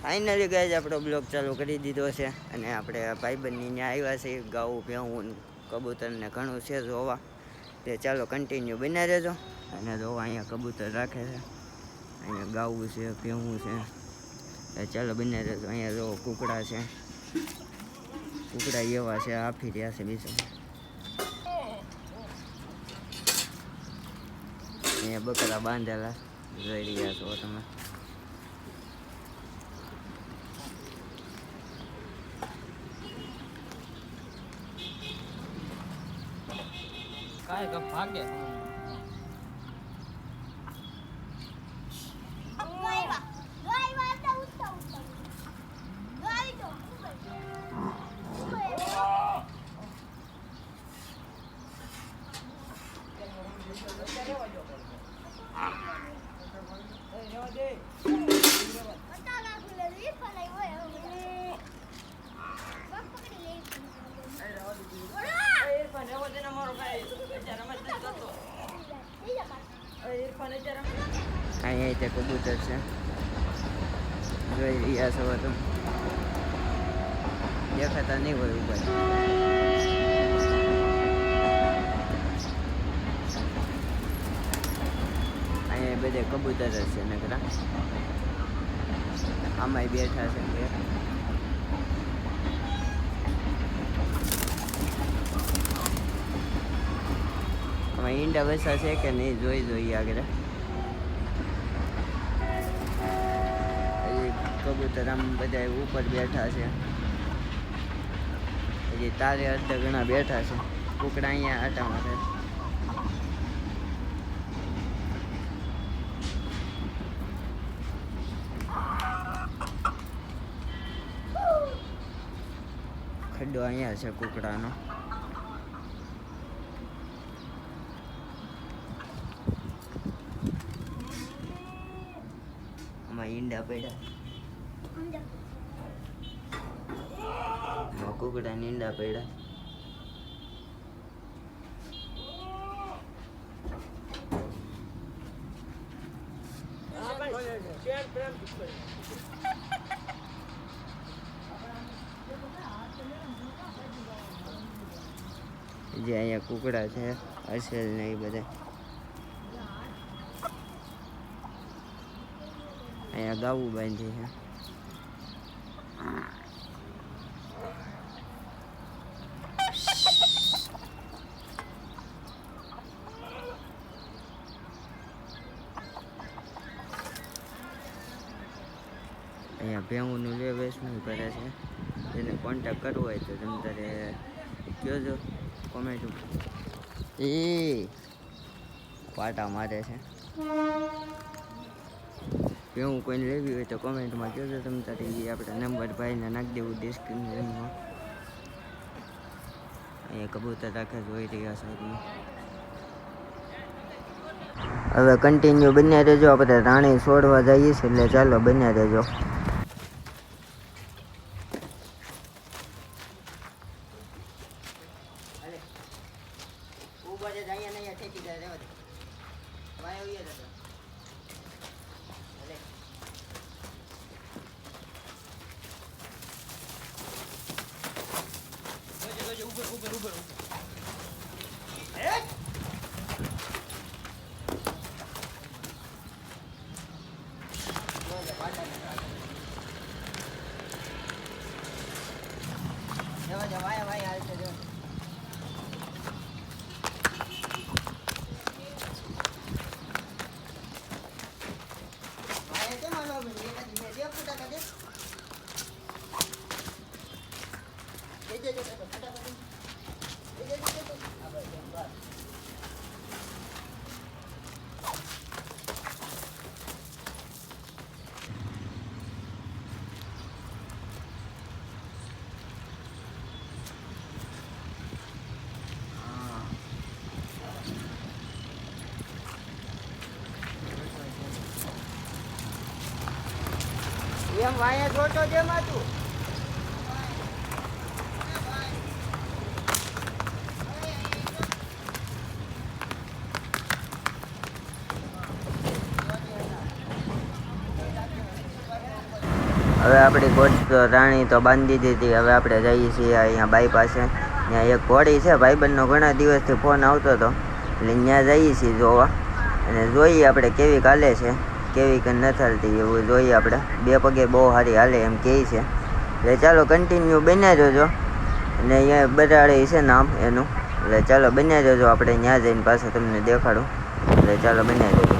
Finally guys આપણો blog ચાલુ કરી દીધો છે અને આપણે ભાઈબંધની ત્યાં આવ્યા છે ગાવું ભેવું કબૂતરને ઘણું છે જોવા તે ચાલો કન્ટિન્યુ બન્યા રહેજો અને જોવા અહીંયા કબૂતર રાખે છે અહીંયા ગાવું છે ભેવું છે ચાલો બન્યા રહેજો અહીંયા જો કુકડા છે કુકડા એવા છે આફી રહ્યા છે બીજા અહીંયા બકરા બાંધેલા જોઈ રહ્યા છો તમે काय का भाग्य અહીંયા તે કબૂતર છે જોઈ રહ્યા છો તમે દેખાતા નહીં હોય ઉપર અહીંયા બધે કબૂતર જ છે નકરા આમાંય બેઠા છે આમાં ઈંડા વસા છે કે નહીં જોઈ જોઈએ આગળ કબૂતર આમ બધા ઉપર બેઠા છે હજી તારે અડધા ઘણા બેઠા છે કુકડા અહીંયા આટા મારે ખડ્ડો અહીંયા છે કુકડાનો આમાં ઈંડા પડ્યા કુકડા નીંડા પડ્યા જે અહીંયા કુકડા છે અસલ ને એ બધા અહીંયા ગાવું બાંધી છે અહીંયા ભેહુંનું લે વેચનું કરે છે એને કોન્ટેક કરવો હોય તો તમે તારે કહેજો કોમેન્ટ એ પાટા મારે છે ભેહું કોઈને લેવી હોય તો કોમેન્ટમાં કહેજો તમે તારે એ આપણે નંબર ભાઈને નાખી દેવું ડિસ્ક્રિપ્શનમાં અહીંયા કબૂતર રાખે જોઈ રહ્યા છો તમે હવે કન્ટિન્યુ બન્યા રહેજો આપણે રાણી છોડવા જઈએ છીએ એટલે ચાલો બન્યા રહેજો એમ વાયા જોતો જેમાં તું હવે આપણી કોચ તો રાણી તો બાંધી દીધી. હવે આપણે જઈએ છીએ અહીંયા બાઈ પાસે. ત્યાં એક ઘોડી છે, ભાઈબંધનો ઘણા દિવસથી ફોન આવતો હતો, એટલે ત્યાં જઈએ છીએ જોવા. અને જોઈએ આપણે કેવી હાલે છે, કેવી કે નથી હાલતી એવું જોઈએ આપણે. 2 પગે બહુ સારી હાલે એમ કહે છે. એટલે ચાલો કન્ટિન્યુ બન્યા જોજો. અને અહીંયા બરાડે છે નામ એનું. એટલે ચાલો બન્યા જોજો, આપણે ત્યાં જઈને પાછા તમને દેખાડું. એટલે ચાલો બન્યા જોજો.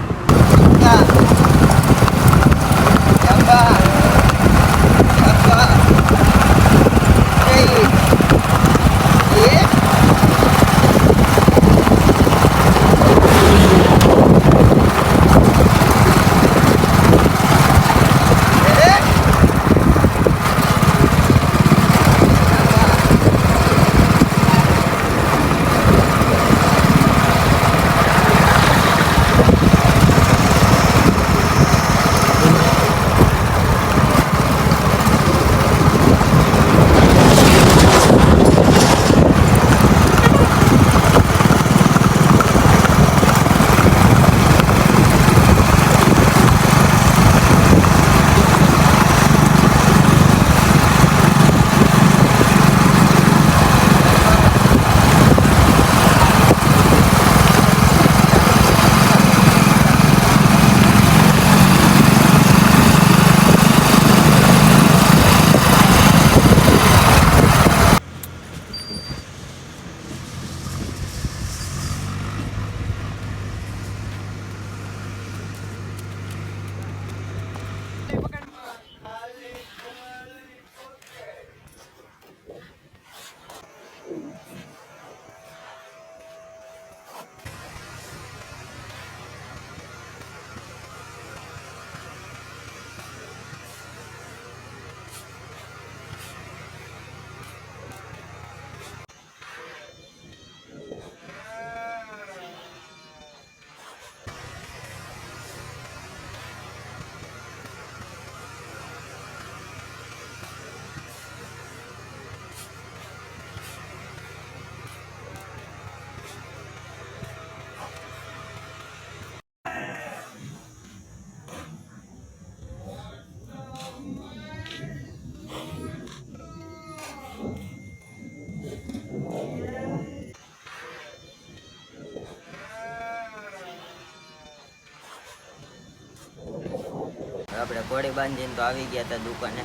આપણે ઘોડી બાંધીને તો આવી ગયા હતા દુકાને.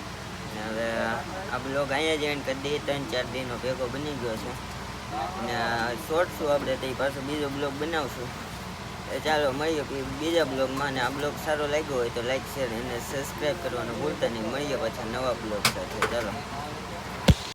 અને હવે આ બ્લોગ અહીંયા જ એન્ડ કરી દઈએ. 3-4 દિનનો ભેગો બની ગયો છે. અને શોર્ટશું આપણે તે પાછો બીજો બ્લોગ બનાવશું. ચાલો મળીએ બીજા બ્લોગમાં. અને આ બ્લોગ સારો લાગ્યો હોય તો લાઈક, શેર અને સબસ્ક્રાઈબ કરવાનું ભૂલતા નહીં. મળીએ પાછા નવા બ્લોગ સાથે. ચાલો.